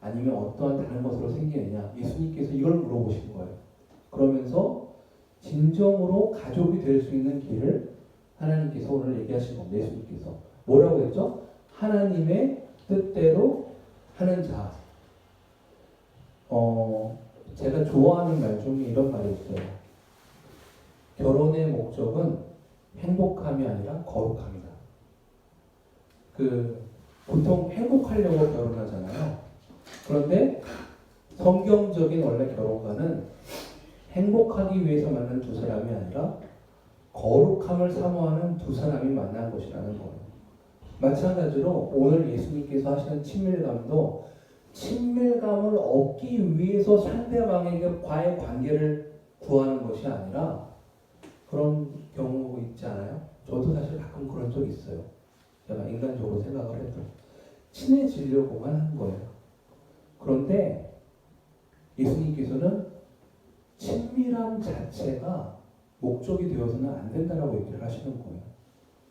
아니면 어떠한 다른 것으로 생기느냐? 예수님께서 이걸 물어보신 거예요. 그러면서 진정으로 가족이 될 수 있는 길을 하나님께서 오늘 얘기하신 겁니다. 예수님께서. 뭐라고 했죠? 하나님의 뜻대로 하는 자. 제가 좋아하는 말 중에 이런 말이 있어요. 결혼의 목적은 행복함이 아니라 거룩함이다. 보통 행복하려고 결혼하잖아요. 그런데 성경적인 원래 결혼관은 행복하기 위해서 만난 두 사람이 아니라 거룩함을 사모하는 두 사람이 만난 것이라는 거예요. 마찬가지로 오늘 예수님께서 하시는 친밀감도 친밀감을 얻기 위해서 상대방에게과의 관계를 구하는 것이 아니라 그런 경우 있지 않아요? 저도 사실 가끔 그런 적이 있어요. 제가 인간적으로 생각을 해도 친해지려고만 한 거예요. 그런데 예수님께서는 친밀함 자체가 목적이 되어서는 안 된다라고 얘기를 하시는 거예요.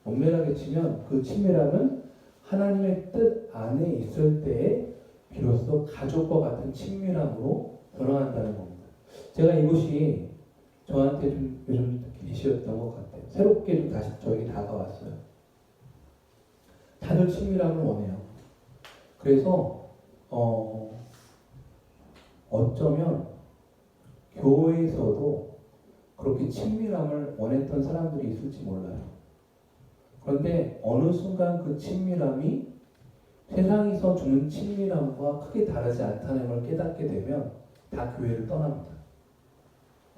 엄밀하게 치면 그 친밀함은 하나님의 뜻 안에 있을 때에 비로소 가족과 같은 친밀함으로 변화한다는 겁니다. 제가 이곳이 저한테 좀 요즘 계시였던 것 같아요. 새롭게 좀 다시 저에게 다가왔어요. 다들 친밀함을 원해요. 그래서 어쩌면 교회에서도 그렇게 친밀함을 원했던 사람들이 있을지 몰라요. 그런데 어느 순간 그 친밀함이 세상에서 주는 친밀함과 크게 다르지 않다는 걸 깨닫게 되면 다 교회를 떠납니다.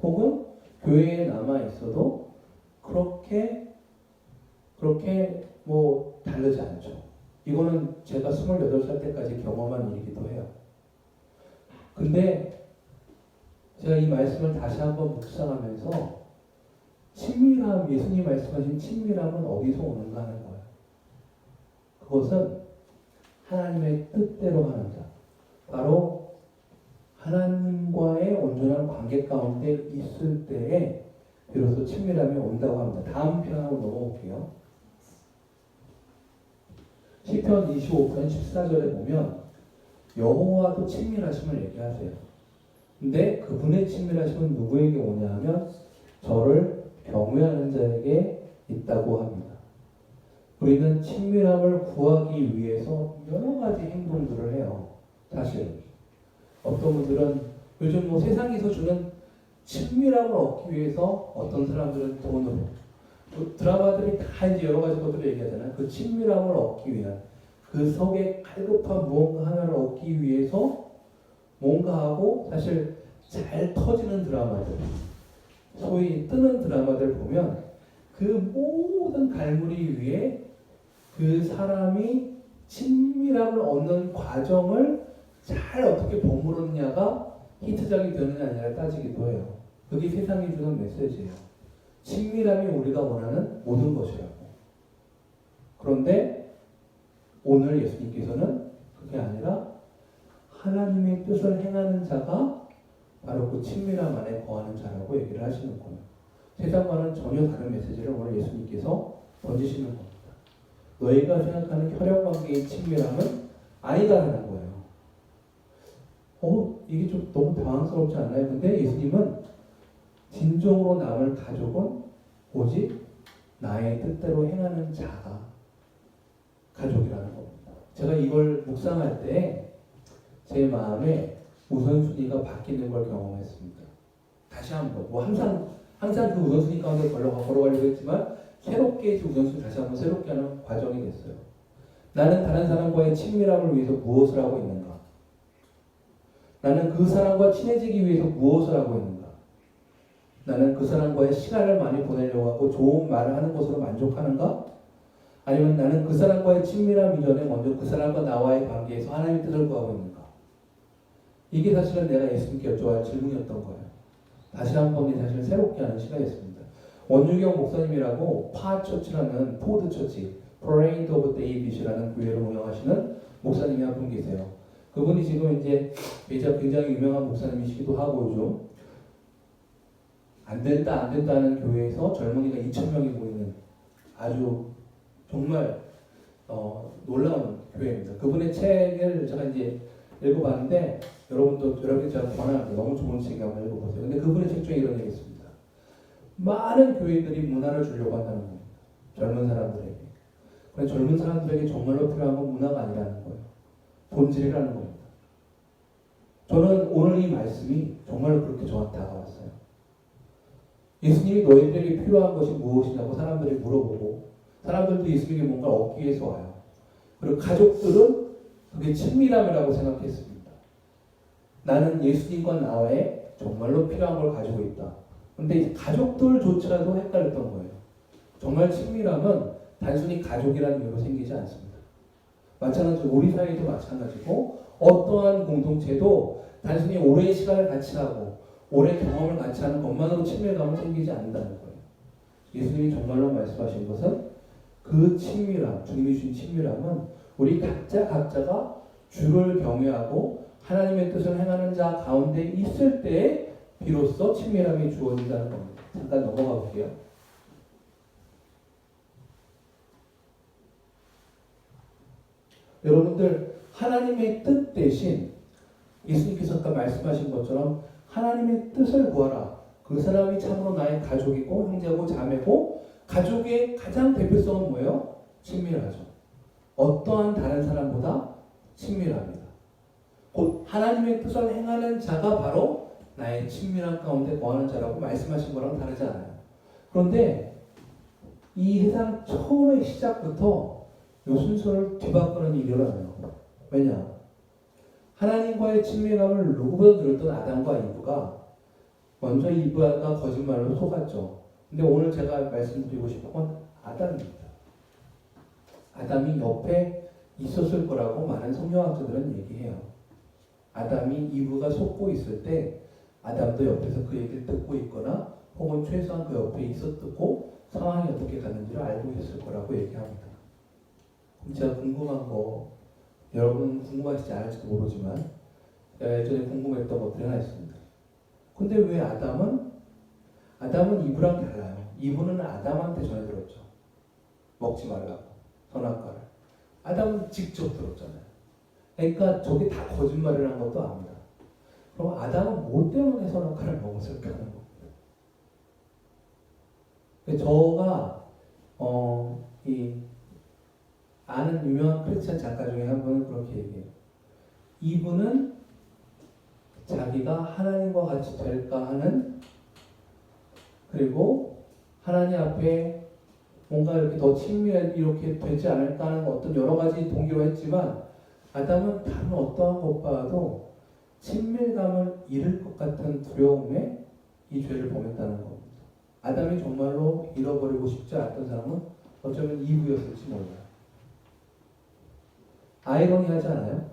혹은 교회에 남아 있어도 그렇게 다르지 않죠. 이거는 제가 28살 때까지 경험한 일이기도 해요. 근데 제가 이 말씀을 다시 한번 묵상하면서 친밀함, 예수님 말씀하신 친밀함은 어디서 오는가 하는 거예요. 그것은 하나님의 뜻대로 하는 자. 바로 하나님과의 온전한 관계 가운데 있을 때에 비로소 친밀함이 온다고 합니다. 다음 편으로 넘어올게요. 시편 25편 14절에 보면 여호와도 친밀하심을 얘기하세요. 근데 그분의 친밀하심은 누구에게 오냐 하면 저를 경외하는 자에게 있다고 합니다. 우리는 친밀함을 구하기 위해서 여러 가지 행동들을 해요. 사실 어떤 분들은 요즘 세상에서 주는 친밀함을 얻기 위해서 어떤 사람들은 돈으로 드라마들이 다 이제 여러 가지 것들을 얘기하잖아요. 그 친밀함을 얻기 위한 그 속에 갈급한 무언가 하나를 얻기 위해서 뭔가 하고 사실 잘 터지는 드라마들, 소위 뜨는 드라마들 보면 그 모든 갈무리 위에 그 사람이 친밀함을 얻는 과정을 잘 어떻게 버무렸냐가 히트작이 되느냐 아니냐 따지기도 해요. 그게 세상이 주는 메시지예요. 친밀함이 우리가 원하는 모든 것이라고. 그런데 오늘 예수님께서는 그게 아니라 하나님의 뜻을 행하는 자가 바로 그 친밀함 안에 거하는 자라고 얘기를 하시는 거예요. 세상과는 전혀 다른 메시지를 오늘 예수님께서 던지시는 겁니다. 너희가 생각하는 혈연관계의 친밀함은 아니다라는 거예요. 이게 좀 너무 당황스럽지 않나요? 근데 예수님은 진정으로 남을 가족은 오직 나의 뜻대로 행하는 자가 가족이라는 겁니다. 제가 이걸 묵상할 때 제 마음에 우선순위가 바뀌는 걸 경험했습니다. 다시 한번 항상 그 우선순위 가운데 걸어가려고 했지만 새롭게 그 우선순위 다시 한번 새롭게 하는 과정이 됐어요. 나는 다른 사람과의 친밀함을 위해서 무엇을 하고 있는가? 나는 그 사람과 친해지기 위해서 무엇을 하고 있는가? 나는 그 사람과의 시간을 많이 보내려고 하고 좋은 말을 하는 것으로 만족하는가? 아니면 나는 그 사람과의 친밀함 이전에 먼저 그 사람과 나와의 관계에서 하나님의 뜻을 구하고 있는가? 이게 사실은 내가 예수님께 여쭤볼 질문이었던 거예요. 다시 한번 사실 새롭게 하는 시간이었습니다. 원유경 목사님이라고 파처치라는 포드처치, Parade of David이라는 교회를 운영하시는 목사님이 한 분 계세요. 그분이 지금 이제 굉장히 유명한 목사님이시기도 하고 요즘 안 된다는 교회에서 젊은이가 2,000명이 모이는 아주 정말 놀라운 교회입니다. 그분의 책을 제가 이제 읽어봤는데 여러분이 제가 권합니다. 너무 좋은 책이 한번 읽어보세요. 근데 그분의 책 중에 이런 얘기 있습니다. 많은 교회들이 문화를 주려고 한다는 겁니다. 젊은 사람들에게. 그런데 젊은 사람들에게 정말로 필요한 건 문화가 아니라는 거예요. 본질이라는 겁니다. 저는 오늘 이 말씀이 정말로 그렇게 저한테 다가왔어요. 예수님이 너희들에게 필요한 것이 무엇이냐고 사람들이 물어보고 사람들도 예수님에게 뭔가 얻기 위해서 와요. 그리고 가족들은 그게 친밀함이라고 생각했습니다. 나는 예수님과 나의 정말로 필요한 걸 가지고 있다. 그런데 가족들조차도 헷갈렸던 거예요. 정말 친밀함은 단순히 가족이라는 이유로 생기지 않습니다. 마찬가지로 우리 사이도 마찬가지고 어떠한 공동체도 단순히 오랜 시간을 같이 하고 오랜 경험을 같이 하는 것만으로 친밀감은 생기지 않는다는 거예요. 예수님이 정말로 말씀하신 것은 그 친밀함, 주님이 주신 친밀함은 우리 각자가 주를 경외하고 하나님의 뜻을 행하는 자 가운데 있을 때에 비로소 친밀함이 주어진다는 겁니다. 잠깐 넘어가 볼게요. 여러분들 하나님의 뜻 대신 예수님께서 아까 말씀하신 것처럼 하나님의 뜻을 구하라. 그 사람이 참으로 나의 가족이고 형제고 자매고 가족의 가장 대표성은 뭐예요? 친밀하죠. 어떠한 다른 사람보다 친밀합니다. 곧 하나님의 뜻을 행하는 자가 바로 나의 친밀한 가운데 거하는 자라고 말씀하신 거랑 다르지 않아요. 그런데 이 세상 처음의 시작부터 이 순서를 뒤바꾸는 일이 일어나요. 왜냐? 하나님과의 친밀감을 누구보다 누렸던 아담과 이브가 먼저 이브가 거짓말로 속았죠. 근데 오늘 제가 말씀드리고 싶은 건 아담입니다. 아담이 옆에 있었을 거라고 많은 성경학자들은 얘기해요. 아담이 이브가 속고 있을 때 아담도 옆에서 그 얘기를 듣고 있거나 혹은 최소한 그 옆에 있었고 상황이 어떻게 갔는지를 알고 있었을 거라고 얘기합니다. 그럼 제가 궁금한 거 여러분 궁금하시지 않을지도 모르지만 예전에 궁금했던 것들이 하나 있습니다. 근데 왜 아담은 이브랑 달라요. 이브는 아담한테 전해들었죠. 먹지 말라고 선악과를. 아담은 직접 들었잖아요. 그러니까 저게 다 거짓말이라는 것도 압니다. 그럼 아담은 뭐 때문에 선악과를 먹었을까 하는 겁니다. 저가 아는 유명한 크리스찬 작가 중에 한 분은 그렇게 얘기해요. 이분은 자기가 하나님과 같이 될까 하는 그리고 하나님 앞에 뭔가 이렇게 더 친밀하게 이렇게 되지 않을까 하는 어떤 여러 가지 동기로 했지만 아담은 다른 어떠한 것과도 친밀감을 잃을 것 같은 두려움에 이 죄를 범했다는 겁니다. 아담이 정말로 잃어버리고 싶지 않았던 사람은 어쩌면 이브였을지 몰라요. 아이러니하지 않아요?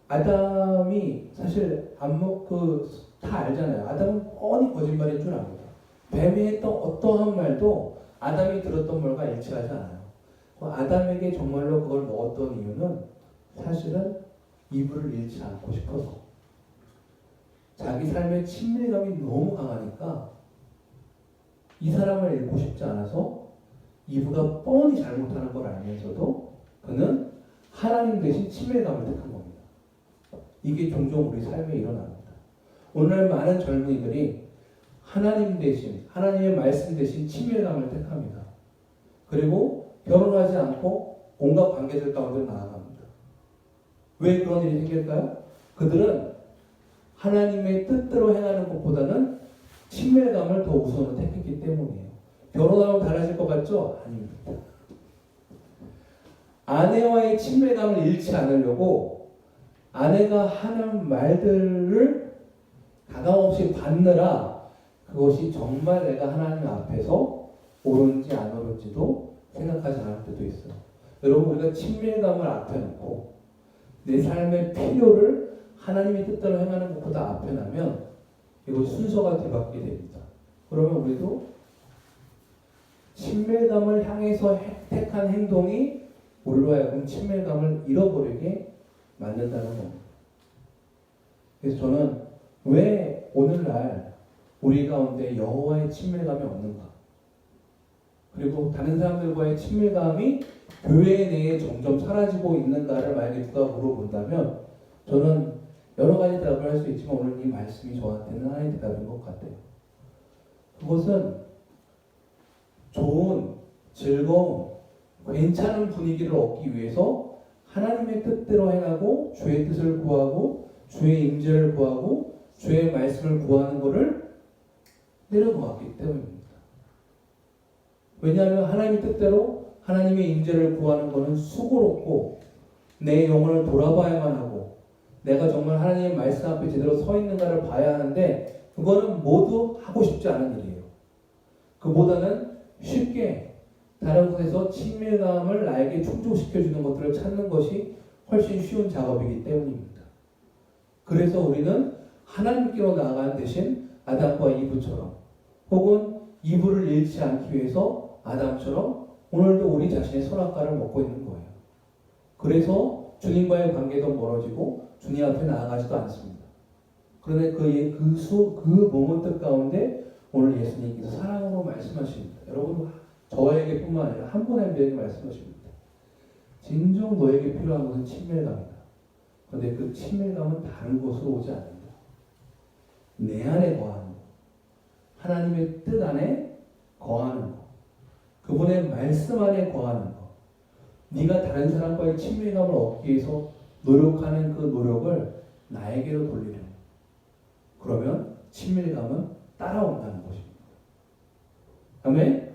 아담이 사실 다 알잖아요. 아담은 뻔히 거짓말인 줄 압니다. 뱀이 했던 어떠한 말도 아담이 들었던 말과 일치하지 않아요. 아담에게 정말로 그걸 먹었던 이유는 사실은 이브를 잃지 않고 싶어서 자기 삶의 친밀감이 너무 강하니까 이 사람을 잃고 싶지 않아서 이브가 뻔히 잘못하는 걸 알면서도 그는 하나님 대신 친밀감을 택한 겁니다. 이게 종종 우리 삶에 일어납니다. 오늘날 많은 젊은이들이 하나님 대신, 하나님의 말씀 대신 친밀감을 택합니다. 그리고 결혼하지 않고 온갖 관계들 가운데 나아갑니다. 왜 그런 일이 생길까요? 그들은 하나님의 뜻대로 행하는 것보다는 친밀감을 더 우선으로 택했기 때문이에요. 결혼하면 달라질 것 같죠? 아닙니다. 아내와의 친밀감을 잃지 않으려고 아내가 하는 말들을 가감없이 받느라 그것이 정말 내가 하나님 앞에서 옳은지 안 옳은지도 생각하지 않을 때도 있어요. 여러분 우리가 친밀감을 앞에 놓고 내 삶의 필요를 하나님의 뜻대로 행하는 것보다 앞에 나면 이것이 순서가 뒤바뀌게 됩니다. 그러면 우리도 친밀감을 향해서 택한 행동이 우리로 하여금 친밀감을 잃어버리게 만든다는 겁니다. 그래서 저는 왜 오늘날 우리 가운데 여호와의 친밀감이 없는가? 그리고 다른 사람들과의 친밀감이 교회 내에 점점 사라지고 있는가를 만약에 누가 물어본다면 저는 여러 가지 대답을 할 수 있지만 오늘 이 말씀이 저한테는 하나의 대답인 것 같아요. 그것은 좋은, 즐거운, 괜찮은 분위기를 얻기 위해서 하나님의 뜻대로 행하고 주의 뜻을 구하고 주의 임재를 구하고 주의 말씀을 구하는 것을 내려놓았기 때문입니다. 왜냐하면 하나님의 뜻대로 하나님의 임재를 구하는 것은 수고롭고 내 영혼을 돌아봐야만 하고 내가 정말 하나님의 말씀 앞에 제대로 서 있는가를 봐야 하는데 그거는 모두 하고 싶지 않은 일이에요. 그보다는 쉽게 다른 곳에서 친밀감을 나에게 충족시켜주는 것들을 찾는 것이 훨씬 쉬운 작업이기 때문입니다. 그래서 우리는 하나님께로 나아가는 대신 아담과 이브처럼 혹은 이브를 잃지 않기 위해서 아담처럼 오늘도 우리 자신의 선악과를 먹고 있는 거예요. 그래서 주님과의 관계도 멀어지고 주님 앞에 나아가지도 않습니다. 그런데 그 모먼트 가운데 오늘 예수님께서 사랑으로 말씀하십니다. 여러분 저에게 뿐만 아니라 한 분의 분에게 말씀하십니다. 진정 너에게 필요한 것은 친밀감이다. 그런데 그 친밀감은 다른 곳으로 오지 않는다. 내 안에 거하는 것. 하나님의 뜻 안에 거하는 것. 그분의 말씀 안에 거하는 것. 네가 다른 사람과의 친밀감을 얻기 위해서 노력하는 그 노력을 나에게로 돌리려고. 그러면 친밀감은 따라온다는 것입니다. 아멘?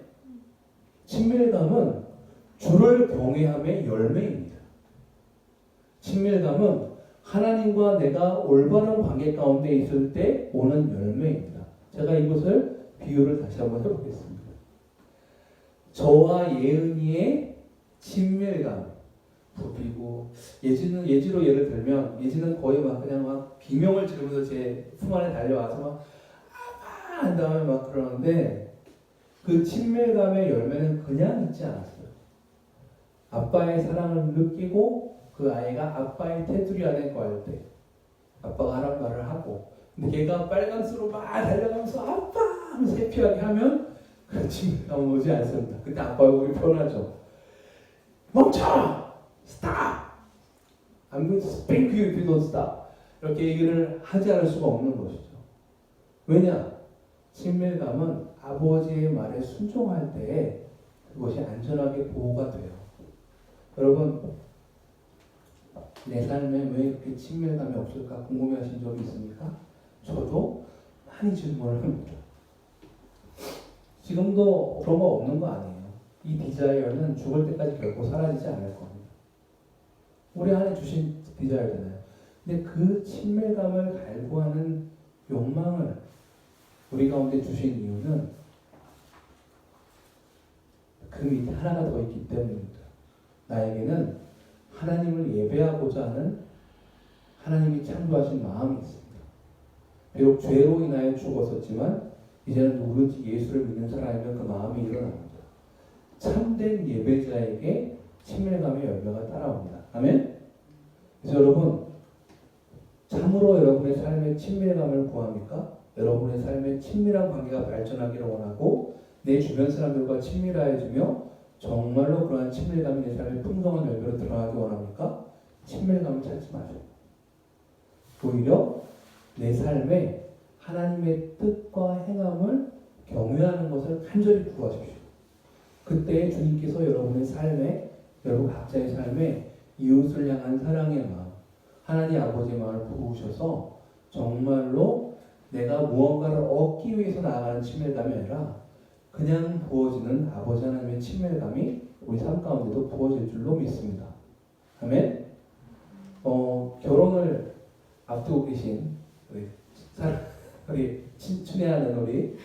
친밀감은 주를 경외함의 열매입니다. 친밀감은 하나님과 내가 올바른 관계 가운데 있을 때 오는 열매입니다. 제가 이것을 비유를 다시 한번 해보겠습니다. 저와 예은이의 친밀감, 부비고 예지로 예를 들면 예지는 거의 막 그냥 막 비명을 지르면서 제 품 안에 달려와서 막 아빠 한 다음에 막 그러는데 그 친밀감의 열매는 그냥 있지 않았어요. 아빠의 사랑을 느끼고 그 아이가 아빠의 테두리 안에 거할 때 아빠가 하란 말을 하고 근데 걔가 빨간수로 막 달려가면서 아빠 하면서 해피하게 하면 그 친밀감은 오지 않습니다. 그때 아빠 얼굴이 변하죠. 멈춰! Stop! I'm going to spank you if you don't stop. 이렇게 얘기를 하지 않을 수가 없는 것이죠. 왜냐? 친밀감은 아버지의 말에 순종할 때 그것이 안전하게 보호가 돼요. 여러분, 내 삶에 왜 그렇게 친밀감이 없을까 궁금해하신 적이 있습니까? 저도 많이 질문을 합니다. 지금도 그런 거 없는 거 아니에요. 이 디자이어는 죽을 때까지 결코 사라지지 않을 겁니다. 우리 안에 주신 디자이어잖아요. 근데 그 친밀감을 갈구하는 욕망을 우리 가운데 주신 이유는 그 밑에 하나가 더 있기 때문입니다. 나에게는 하나님을 예배하고자 하는 하나님이 창조하신 마음이 있습니다. 비록 죄로 인하여 죽었었지만 이제는 누구든지 예수를 믿는 사람이면 그 마음이 일어납니다. 참된 예배자에게 친밀감의 열매가 따라옵니다. 아멘? 그래서 여러분 참으로 여러분의 삶에 친밀감을 구합니까? 여러분의 삶에 친밀한 관계가 발전하기를 원하고 내 주변 사람들과 친밀해지며 정말로 그러한 친밀감이 내 삶의 풍성한 열매로 드러나기 원합니까? 친밀감을 찾지 마세요. 오히려 내 삶에 하나님의 뜻과 행함을 경외하는 것을 간절히 구하십시오. 그때 주님께서 여러분의 삶에 여러분 각자의 삶에 이웃을 향한 사랑의 마음 하나님 아버지의 마음을 부으셔서 정말로 내가 무언가를 얻기 위해서 나아가는 친밀감이 아니라 그냥 부어지는 아버지 하나님의 친밀감이 우리 삶 가운데도 부어질 줄로 믿습니다. 아멘. 결혼을 앞두고 계신 우리 친애하는 우리